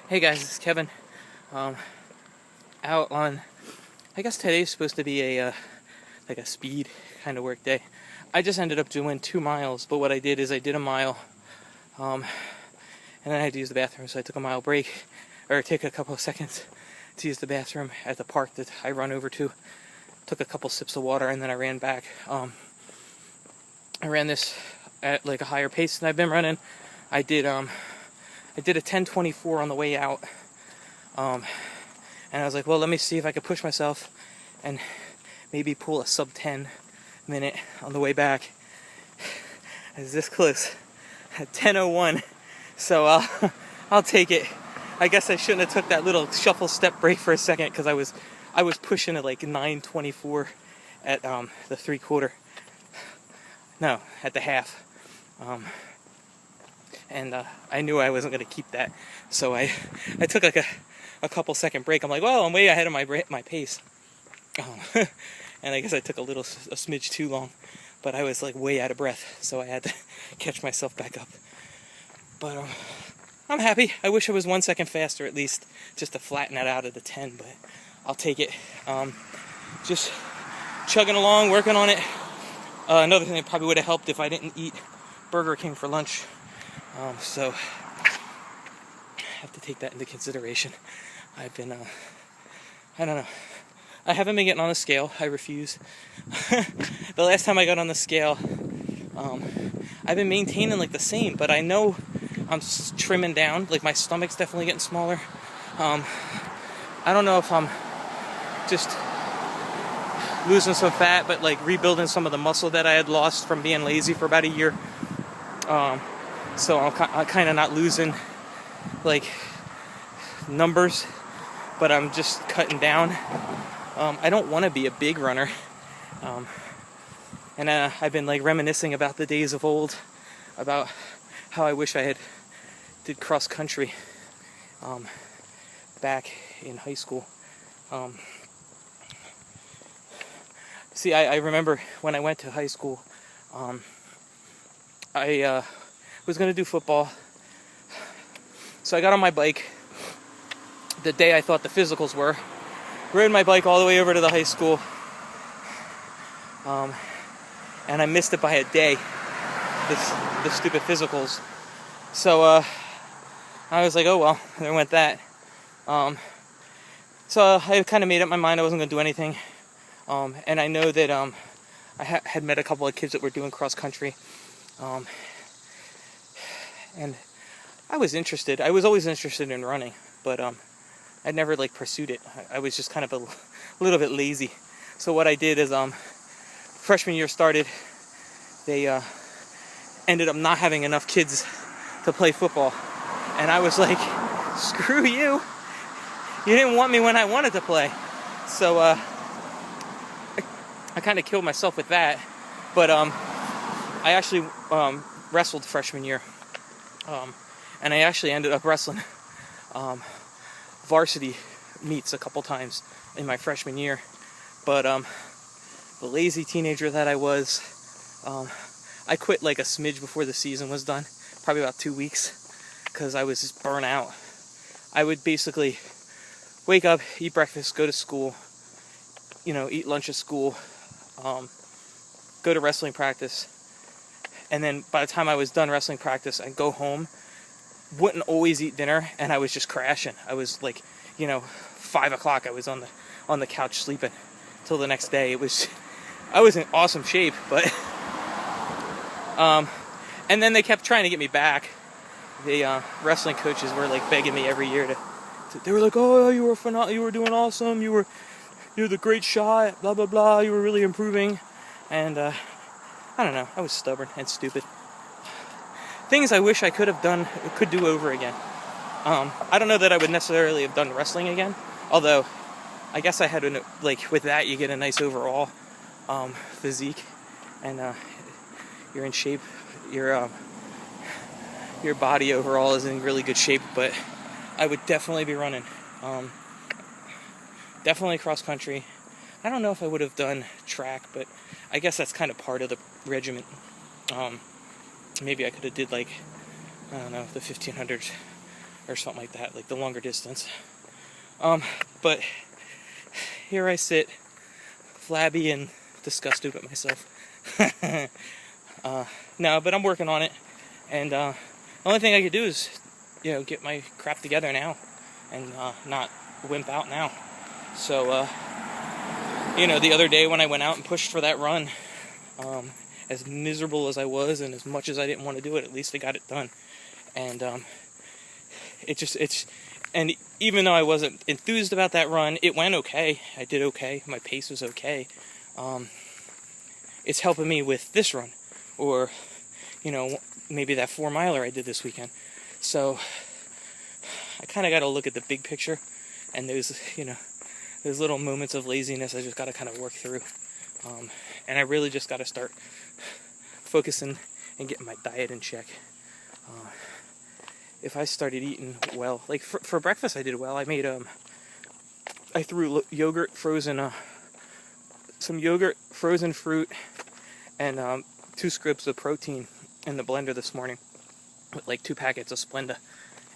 Hey guys, this is Kevin. Out on, I guess today's supposed to be a like a speed kind of work day. I just ended up doing 2 miles, but what I did is I did a mile, and then I had to use the bathroom, so I took a mile break, or take a couple of seconds to use the bathroom at the park that I run over to. Took a couple sips of water, and then I ran back. I ran this at like a higher pace than I've been running. I did a 10:24 on the way out, and I was like, well, let me see if I could push myself and maybe pull a sub 10 minute on the way back. It's this close at 10:01, so I'll take it. I guess I shouldn't have took that little shuffle step break for a second, because I was pushing at like 9:24 at the 3/4. No, at the half. And I knew I wasn't going to keep that, so I took like a couple second break. I'm like, well, I'm way ahead of my pace, and I guess I took a smidge too long, but I was like way out of breath, so I had to catch myself back up. But I'm happy. I wish I was 1 second faster at least, just to flatten that out of the 10, but I'll take it. Just chugging along, working on it. Another thing that probably would have helped if I didn't eat Burger King for lunch. So I have to take that into consideration. I've been, I don't know. I haven't been getting on the scale. I refuse. The last time I got on the scale, I've been maintaining like the same, but I know I'm trimming down. Like my stomach's definitely getting smaller. I don't know if I'm just losing some fat, but like rebuilding some of the muscle that I had lost from being lazy for about a year. So I'm kind of not losing like numbers, but I'm just cutting down. I don't want to be a big runner, and I've been like reminiscing about the days of old, about how I wish I did cross country back in high school. See, I remember when I went to high school, I was going to do football. So I got on my bike the day I thought the physicals were. Rode my bike all the way over to the high school. And I missed it by a day, the stupid physicals. So I was like, oh well, there went that. So I kind of made up my mind I wasn't going to do anything. And I know that I had met a couple of kids that were doing cross country, and I was interested. I was always interested in running, but I'd never like pursued it. I was just kind of a little bit lazy. So what I did is freshman year started, they ended up not having enough kids to play football, and I was like, screw you. You didn't want me when I wanted to play. So I kind of killed myself with that, but I actually wrestled freshman year, and I actually ended up wrestling varsity meets a couple times in my freshman year, but the lazy teenager that I was, I quit like a smidge before the season was done, probably about 2 weeks, because I was just burnt out. I would basically wake up, eat breakfast, go to school, eat lunch at school, go to wrestling practice, and then by the time I was done wrestling practice, I'd go home, wouldn't always eat dinner, and I was just crashing. I was like, 5 o'clock, I was on the couch sleeping till the next day. I was in awesome shape, but and then they kept trying to get me back. The wrestling coaches were like begging me every year to they were like, oh, you were phenomenal, you were doing awesome, you're the great shot, blah blah blah, you were really improving. And I don't know, I was stubborn and stupid. Things I wish I could do over again. I don't know that I would necessarily have done wrestling again, although I guess I had with that you get a nice overall physique, and you're in shape. Your body overall is in really good shape. But I would definitely be running. Definitely cross country. I don't know if I would have done track, but I guess that's kind of part of the regiment. Maybe I could have did the 1500 or something like that, like the longer distance. But here I sit, flabby and disgusted with myself. No, but I'm working on it, and the only thing I could do is, get my crap together now, and not wimp out now. So, the other day when I went out and pushed for that run, as miserable as I was, and as much as I didn't want to do it, at least I got it done. And and even though I wasn't enthused about that run, it went okay. I did okay. My pace was okay. It's helping me with this run, or maybe that 4-miler I did this weekend. So I kind of got to look at the big picture, and those little moments of laziness I just got to kind of work through. And I really just got to start focusing and getting my diet in check. If I started eating well, like for breakfast I did well. I made I threw yogurt, some yogurt, frozen fruit, and 2 scoops of protein in the blender this morning with like 2 packets of Splenda,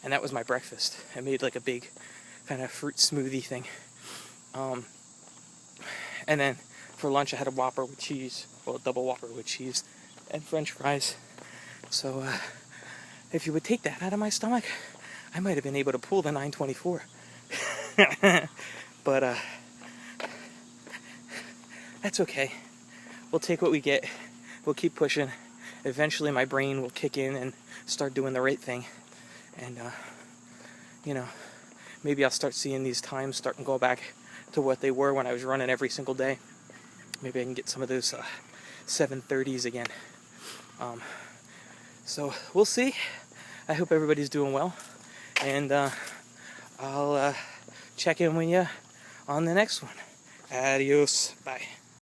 and that was my breakfast. I made like a big kind of fruit smoothie thing. And then for lunch I had a Whopper with cheese, well, a double Whopper with cheese and French fries. So if you would take that out of my stomach, I might have been able to pull the 924. But that's okay. We'll take what we get. We'll keep pushing. Eventually my brain will kick in and start doing the right thing. And, maybe I'll start seeing these times starting to go back to what they were when I was running every single day. Maybe I can get some of those 7:30s again. So we'll see. I hope everybody's doing well. And I'll check in with you on the next one. Adios. Bye.